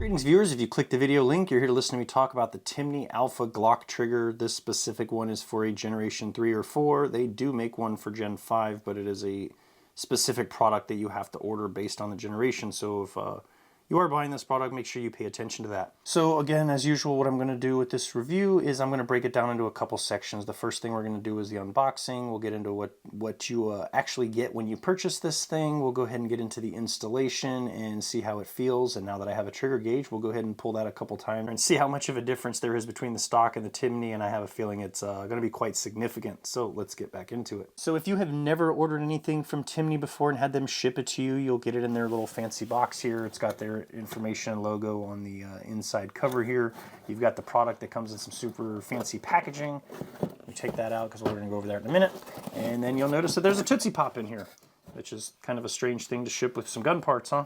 Greetings viewers, if you click the video link, you're here to listen to me talk about the Timney Alpha Glock trigger. This specific one is for a Generation 3 or 4. They do make one for Gen 5, but it is a specific product that you have to order based on the generation. So if you are buying this product, make sure you pay attention to that. So again, as usual, what I'm going to do with this review is I'm going to break it down into a couple sections. The first thing we're going to do is the unboxing. We'll get into what you actually get when you purchase this thing. We'll go ahead and get into the installation and see how it feels. And now that I have a trigger gauge, we'll go ahead and pull that a couple times and see how much of a difference there is between the stock and the Timney. And I have a feeling it's going to be quite significant. So let's get back into it. So if you have never ordered anything from Timney before and had them ship it to you, you'll get it in their little fancy box here. It's got their information and logo on the inside cover here. You've got the product that comes in some super fancy packaging. We take that out because we're going to go over there in a minute. And then you'll notice that there's a Tootsie Pop in here, which is kind of a strange thing to ship with some gun parts, huh?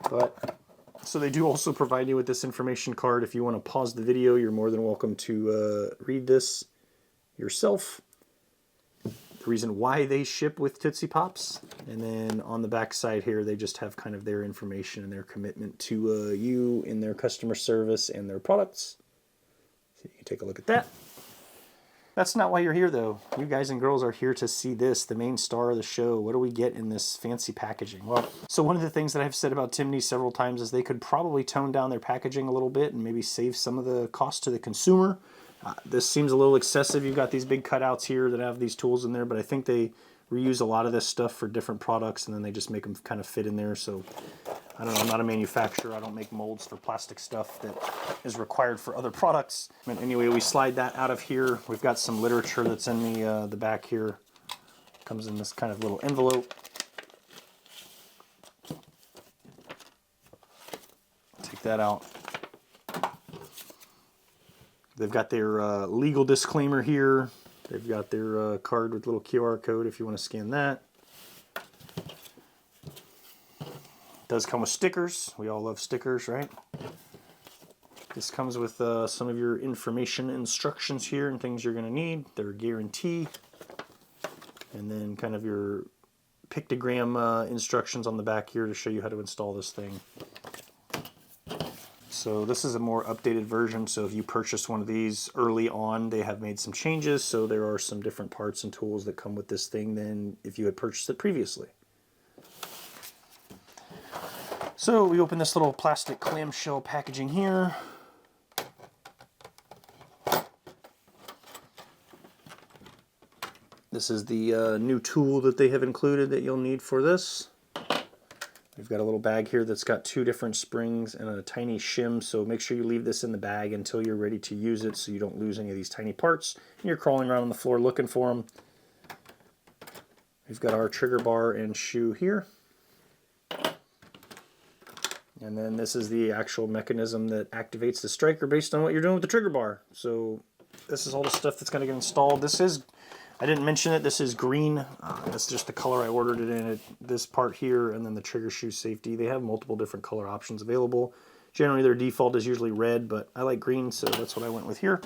But so they do also provide you with this information card. If you want to pause the video, you're more than welcome to read this yourself. The reason why they ship with Tootsie Pops, and then on the back side here they just have kind of their information and their commitment to you in their customer service and their products. So you can take a look at that. That's not why you're here though. You guys and girls are here to see this, the main star of the show. What do we get in this fancy packaging? Well, so one of the things that I've said about Timney several times is they could probably tone down their packaging a little bit and maybe save some of the cost to the consumer. This seems a little excessive. You've got these big cutouts here that have these tools in there, but I think they reuse a lot of this stuff for different products and then they just make them kind of fit in there. So I don't know, I'm not a manufacturer. I don't make molds for plastic stuff that is required for other products. But anyway, we slide that out of here. We've got some literature that's in the back here. Comes in this kind of little envelope. Take that out. They've got their legal disclaimer here. They've got their card with a little QR code if you want to scan that. It does come with stickers. We all love stickers, right? This comes with some of your information instructions here and things you're going to need. Their guarantee. And then kind of your pictogram instructions on the back here to show you how to install this thing. So this is a more updated version, so if you purchased one of these early on, they have made some changes, so there are some different parts and tools that come with this thing than if you had purchased it previously. So we open this little plastic clamshell packaging here. This is the new tool that they have included that you'll need for this. We've got a little bag here that's got two different springs and a tiny shim, so make sure you leave this in the bag until you're ready to use it so you don't lose any of these tiny parts and you're crawling around on the floor looking for them. We've got our trigger bar and shoe here. And then this is the actual mechanism that activates the striker based on what you're doing with the trigger bar. So this is all the stuff that's going to get installed. This is, I didn't mention it, this is green. That's just the color I ordered it in. This part here, and then the trigger shoe safety. They have multiple different color options available. Generally their default is usually red, but I like green, so that's what I went with here.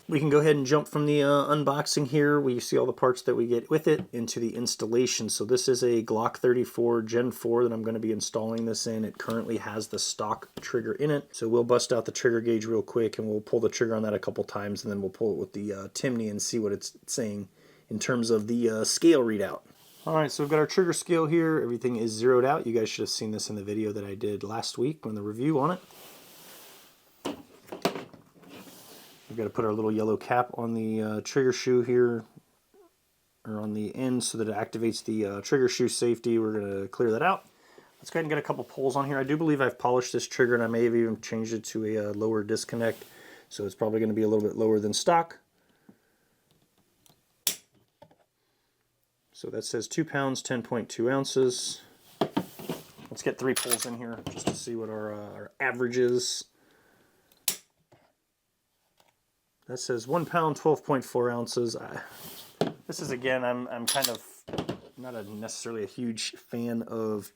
We can go ahead and jump from the unboxing here. We see all the parts that we get with it into the installation. So this is a Glock 34 Gen 4 that I'm going to be installing this in. It currently has the stock trigger in it. So we'll bust out the trigger gauge real quick and we'll pull the trigger on that a couple times, and then we'll pull it with the Timney and see what it's saying in terms of the scale readout. Alright, so we've got our trigger scale here. Everything is zeroed out. You guys should have seen this in the video that I did last week on the review on it. We've got to put our little yellow cap on the trigger shoe here, or on the end, so that it activates the trigger shoe safety. We're going to clear that out. Let's go ahead and get a couple pulls on here. I do believe I've polished this trigger, and I may have even changed it to a lower disconnect, so it's probably going to be a little bit lower than stock. So that says 2 pounds, 10.2 ounces. Let's get 3 pulls in here just to see what our average is. That says 1 pound, 12.4 ounces. This is, again, I'm kind of not necessarily a huge fan of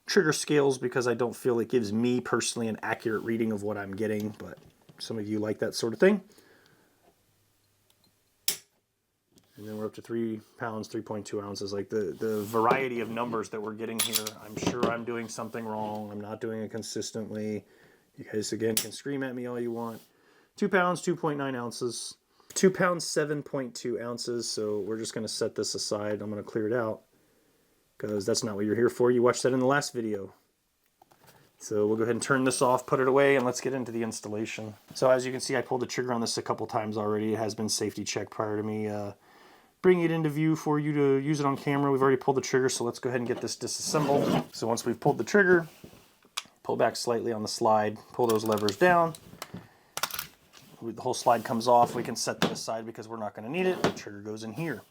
trigger scales because I don't feel it gives me personally an accurate reading of what I'm getting, but some of you like that sort of thing. And then we're up to 3 pounds, 3.2 ounces. Like the variety of numbers that we're getting here, I'm sure I'm doing something wrong. I'm not doing it consistently. You guys, again, can scream at me all you want. 2 pounds, 2.9 ounces. 2 pounds, 7.2 ounces. So we're just going to set this aside. I'm going to clear it out because that's not what you're here for. You watched that in the last video. So we'll go ahead and turn this off, put it away, and let's get into the installation. So as you can see, I pulled the trigger on this a couple times already. It has been safety checked prior to me bringing it into view for you to use it on camera. We've already pulled the trigger, so let's go ahead and get this disassembled. So once we've pulled the trigger, pull back slightly on the slide, pull those levers down. The whole slide comes off. We can set that aside because we're not going to need it. The trigger goes in here.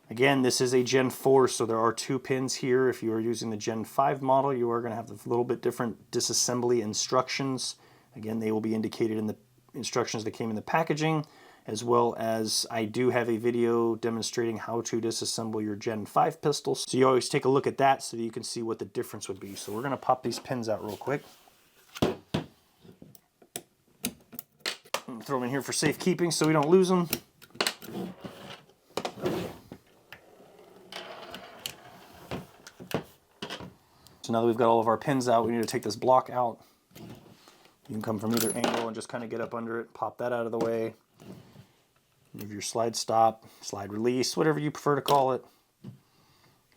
Again, this is a Gen 4, so there are 2 pins here. If you are using the Gen 5 model, you are going to have a little bit different disassembly instructions. Again, they will be indicated in the instructions that came in the packaging, as well as I do have a video demonstrating how to disassemble your Gen 5 pistols. So you always take a look at that so that you can see what the difference would be. So we're going to pop these pins out real quick. Throw them in here for safekeeping so we don't lose them. So now that we've got all of our pins out, we need to take this block out. You can come from either angle and just kind of get up under it, pop that out of the way. Move your slide stop, slide release, whatever you prefer to call it.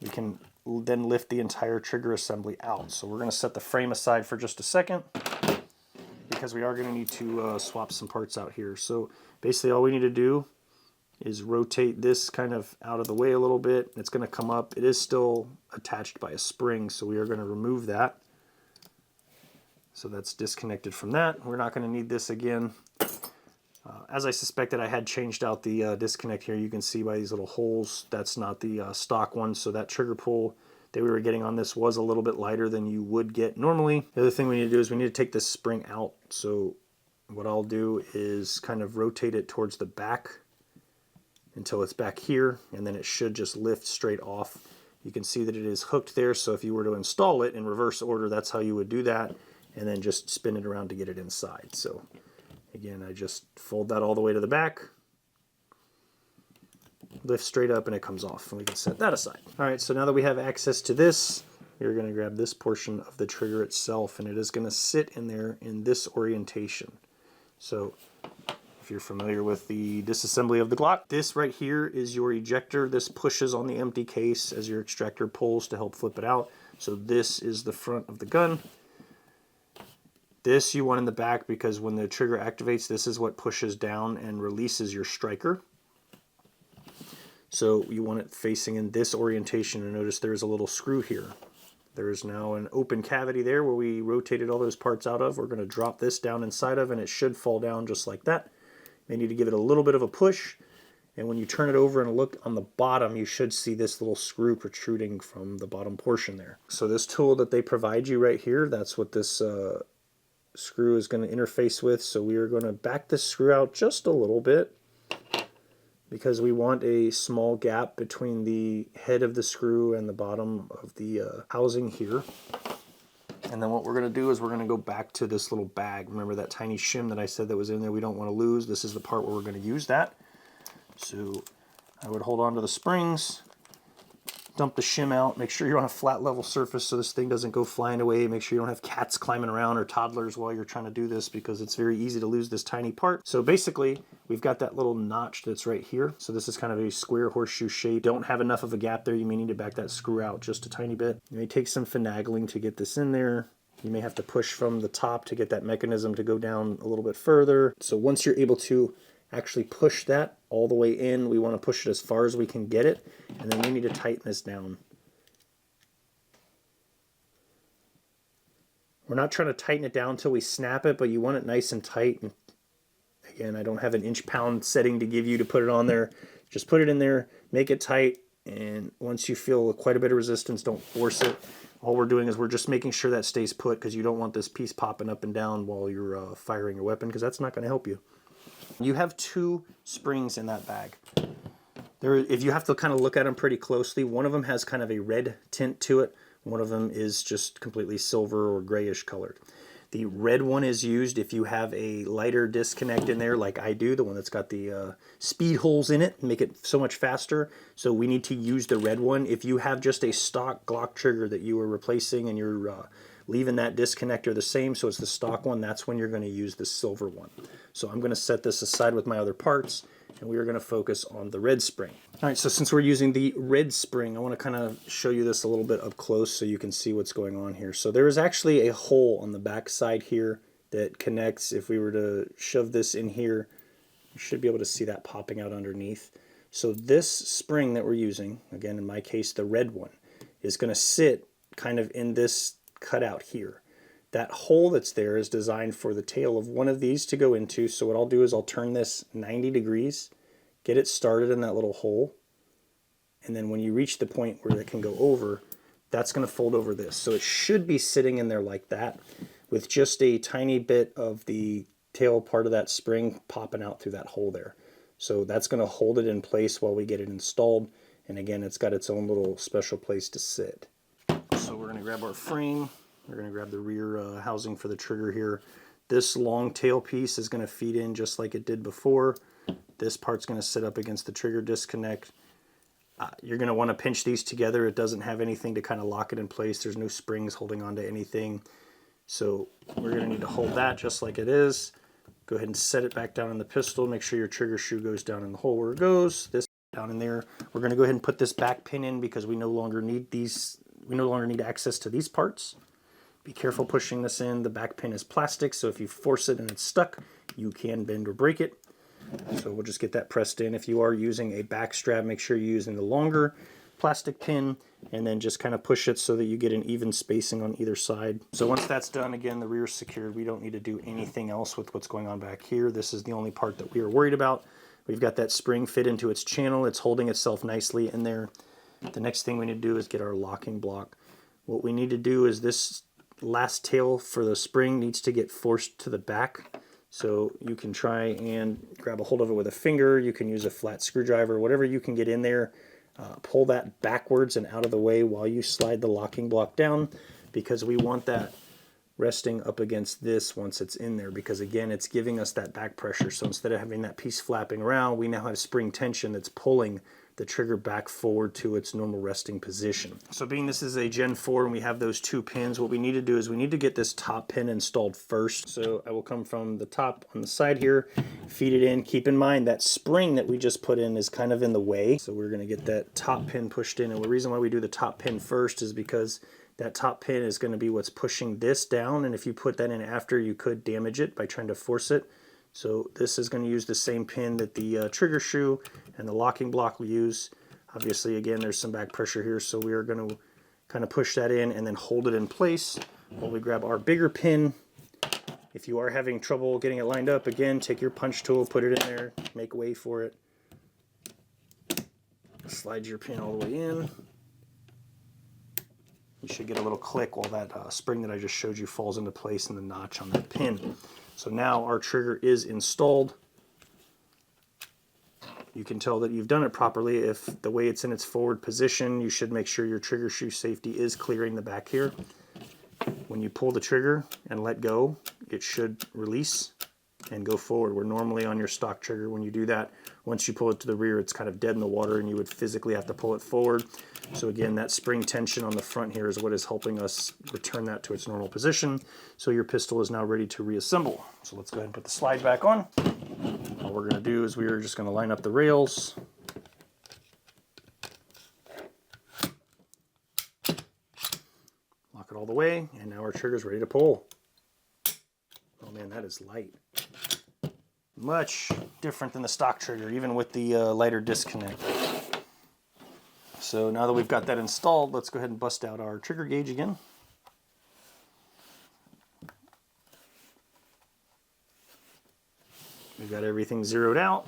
We can then lift the entire trigger assembly out. So we're going to set the frame aside for just a second because we are going to need to swap some parts out here. So basically all we need to do is rotate this kind of out of the way a little bit. It's going to come up. It is still attached by a spring, so we are going to remove that. So that's disconnected from that. We're not going to need this again. As I suspected, I had changed out the disconnect here. You can see by these little holes, that's not the stock one. So that trigger pull that we were getting on this was a little bit lighter than you would get normally. The other thing we need to do is we need to take this spring out. So what I'll do is kind of rotate it towards the back until it's back here, and then it should just lift straight off. You can see that it is hooked there, so if you were to install it in reverse order, that's how you would do that, and then just spin it around to get it inside. So again, I just fold that all the way to the back, lift straight up, and it comes off, and we can set that aside. All right, so now that we have access to this, you're going to grab this portion of the trigger itself, and it is going to sit in there in this orientation. So if you're familiar with the disassembly of the Glock, this right here is your ejector. This pushes on the empty case as your extractor pulls to help flip it out. So this is the front of the gun. This you want in the back because when the trigger activates, this is what pushes down and releases your striker. So you want it facing in this orientation, and notice there's a little screw here. There is now an open cavity there where we rotated all those parts out of. We're going to drop this down inside of, and it should fall down just like that. You need to give it a little bit of a push, and when you turn it over and look on the bottom, you should see this little screw protruding from the bottom portion there. So this tool that they provide you right here, that's what this screw is going to interface with. So we are going to back this screw out just a little bit because we want a small gap between the head of the screw and the bottom of the housing here. And then what we're going to do is we're going to go back to this little bag. Remember that tiny shim that I said that was in there we don't want to lose? This is the part where we're going to use that. So I would hold on to the springs, dump the shim out, make sure you're on a flat level surface so this thing doesn't go flying away. Make sure you don't have cats climbing around or toddlers while you're trying to do this because it's very easy to lose this tiny part. So basically, we've got that little notch that's right here. So this is kind of a square horseshoe shape. Don't have enough of a gap there. You may need to back that screw out just a tiny bit. You may take some finagling to get this in there. You may have to push from the top to get that mechanism to go down a little bit further. So once you're able to actually push that all the way in, we want to push it as far as we can get it, and then we need to tighten this down. We're not trying to tighten it down until we snap it, but you want it nice and tight. And again, I don't have an inch-pound setting to give you to put it on there. Just put it in there, make it tight, and once you feel quite a bit of resistance, don't force it. All we're doing is we're just making sure that stays put because you don't want this piece popping up and down while you're firing your weapon, because that's not going to help you. You have 2 springs in that bag. If you have to kind of look at them pretty closely, one of them has kind of a red tint to it. One of them is just completely silver or grayish colored. The red one is used if you have a lighter disconnect in there like I do, the one that's got the speed holes in it, make it so much faster. So we need to use the red one. If you have just a stock Glock trigger that you are replacing and you're leaving that disconnector the same, so it's the stock one, that's when you're going to use the silver one. So I'm going to set this aside with my other parts, and we are going to focus on the red spring. All right, so since we're using the red spring, I want to kind of show you this a little bit up close so you can see what's going on here. So there is actually a hole on the back side here that connects. If we were to shove this in here, you should be able to see that popping out underneath. So this spring that we're using, again in my case the red one, is going to sit kind of in this cutout here. That hole that's there is designed for the tail of one of these to go into. So what I'll do is I'll turn this 90 degrees, get it started in that little hole, and then when you reach the point where it can go over, that's going to fold over this. So it should be sitting in there like that, with just a tiny bit of the tail part of that spring popping out through that hole there. So that's going to hold it in place while we get it installed. And again, it's got its own little special place to sit. So we're going to grab our frame. We're going to grab the rear housing for the trigger here. This long tail piece is going to feed in just like it did before. This part's going to sit up against the trigger disconnect. You're going to want to pinch these together. It doesn't have anything to kind of lock it in place. There's no springs holding onto anything. So we're going to need to hold that just like it is. Go ahead and set it back down in the pistol. Make sure your trigger shoe goes down in the hole where it goes. This down in there. We're going to go ahead and put this back pin in because we no longer need these. We no longer need access to these parts. Be careful pushing this in. The back pin is plastic, so if you force it and it's stuck, you can bend or break it. So we'll just get that pressed in. If you are using a back strap, make sure you're using the longer plastic pin, and then just kind of push it so that you get an even spacing on either side. So once that's done, again, the rear is secured. We don't need to do anything else with what's going on back here. This is the only part that we are worried about. We've got that spring fit into its channel. It's holding itself nicely in there. The next thing we need to do is get our locking block. What we need to do is this last tail for the spring needs to get forced to the back. So you can try and grab a hold of it with a finger. You can use a flat screwdriver, whatever you can get in there. Pull that backwards and out of the way while you slide the locking block down, because we want that resting up against this once it's in there, because again, it's giving us that back pressure. So instead of having that piece flapping around, we now have spring tension that's pulling the trigger back forward to its normal resting position. So being this is a Gen 4 and we have those two pins, what we need to do is we need to get this top pin installed first. So I will come from the top on the side here, feed it in. Keep in mind that spring that we just put in is kind of in the way. So we're gonna get that top pin pushed in. And the reason why we do the top pin first is because that top pin is gonna be what's pushing this down. And if you put that in after, you could damage it by trying to force it. So this is going to use the same pin that the trigger shoe and the locking block will use. Obviously, again, there's some back pressure here, so we are going to kind of push that in and then hold it in place while we grab our bigger pin. If you are having trouble getting it lined up, again, take your punch tool, put it in there, make way for it. Slide your pin all the way in. You should get a little click while that spring that I just showed you falls into place in the notch on that pin. So now our trigger is installed. You can tell that you've done it properly. If the way it's in its forward position, you should make sure your trigger shoe safety is clearing the back here. When you pull the trigger and let go, it should release and go forward. Where normally on your stock trigger, when you do that, once you pull it to the rear, it's kind of dead in the water and you would physically have to pull it forward. So again, that spring tension on the front here is what is helping us return that to its normal position. So your pistol is now ready to reassemble. So let's go ahead and put the slide back on. All we're going to do is we are just going to line up the rails. Lock it all the way, and now our trigger is ready to pull. Oh man, that is light. Much different than the stock trigger, even with the lighter disconnect. So now that we've got that installed, let's go ahead and bust out our trigger gauge again. We've got everything zeroed out.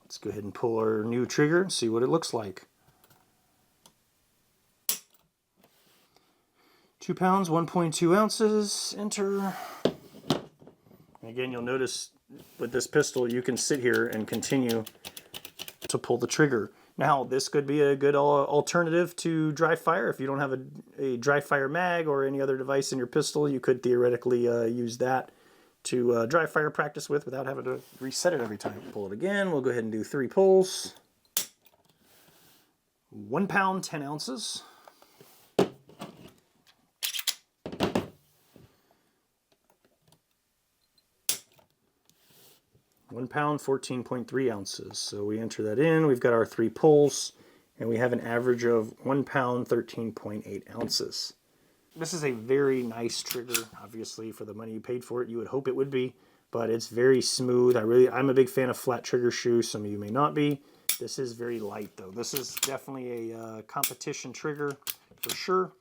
Let's go ahead and pull our new trigger and see what it looks like. 2 pounds, 1.2 ounces, enter. And again, you'll notice with this pistol, you can sit here and continue to pull the trigger. Now, this could be a good alternative to dry fire. If you don't have a dry fire mag or any other device in your pistol, you could theoretically use that to dry fire practice with without having to reset it every time. Pull it again. We'll go ahead and do 3 pulls. 1 pound, 10 ounces. 1 pound, 14.3 ounces. So we enter that in. We've got our 3 pulls, and we have an average of 1 pound, 13.8 ounces. This is a very nice trigger. Obviously, for the money you paid for it, you would hope it would be, but it's very smooth. I'm a big fan of flat trigger shoes. Some of you may not be. This is very light, though. This is definitely a competition trigger for sure.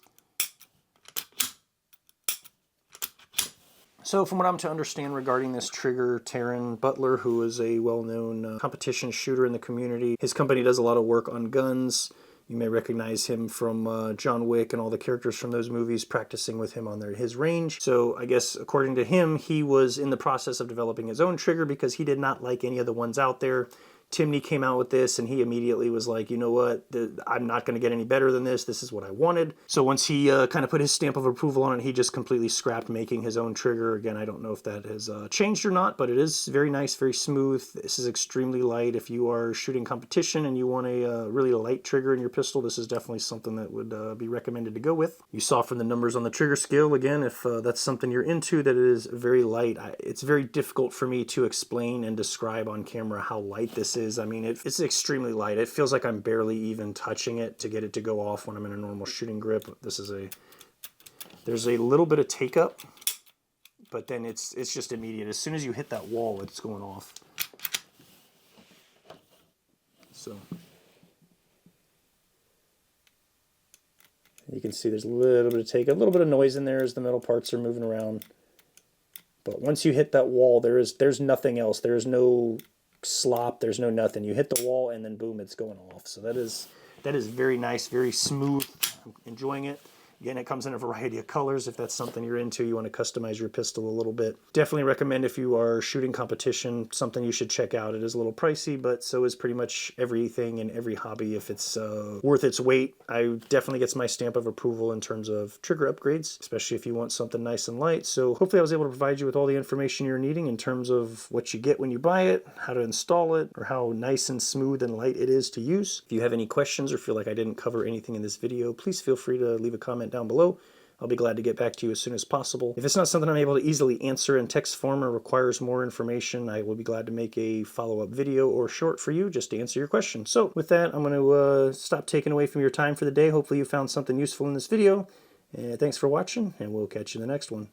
So from what I'm to understand regarding this trigger, Taryn Butler, who is a well-known competition shooter in the community, his company does a lot of work on guns. You may recognize him from John Wick and all the characters from those movies, practicing with him on his range. So I guess according to him, he was in the process of developing his own trigger because he did not like any of the ones out there. Timney came out with this, and he immediately was like, you know what, I'm not going to get any better than this. This is what I wanted. So once he kind of put his stamp of approval on it, he just completely scrapped making his own trigger. Again, I don't know if that has changed or not, but it is very nice, very smooth. This is extremely light. If you are shooting competition and you want a really light trigger in your pistol, this is definitely something that would be recommended to go with. You saw from the numbers on the trigger scale, again, if that's something you're into, that it is very light. It's very difficult for me to explain and describe on camera how light this is. I mean, it's extremely light. It feels like I'm barely even touching it to get it to go off when I'm in a normal shooting grip. There's a little bit of take up, but then it's just immediate. As soon as you hit that wall, it's going off. So you can see there's a little bit of take up, a little bit of noise in there as the metal parts are moving around. But once you hit that wall, there's nothing else. There's no slop, there's no nothing. You hit the wall and then boom, it's going off. So that is very nice, very smooth. I'm enjoying it. Again, it comes in a variety of colors. If that's something you're into, you want to customize your pistol a little bit. Definitely recommend if you are shooting competition, something you should check out. It is a little pricey, but so is pretty much everything in every hobby. If it's worth its weight, I definitely gets my stamp of approval in terms of trigger upgrades, especially if you want something nice and light. So hopefully I was able to provide you with all the information you're needing in terms of what you get when you buy it, how to install it, or how nice and smooth and light it is to use. If you have any questions or feel like I didn't cover anything in this video, please feel free to leave a comment down below. I'll be glad to get back to you as soon as possible. If it's not something I'm able to easily answer in text form or requires more information, I will be glad to make a follow-up video or short for you just to answer your question. So with that, I'm going to stop taking away from your time for the day. Hopefully you found something useful in this video. Thanks for watching, and we'll catch you in the next one.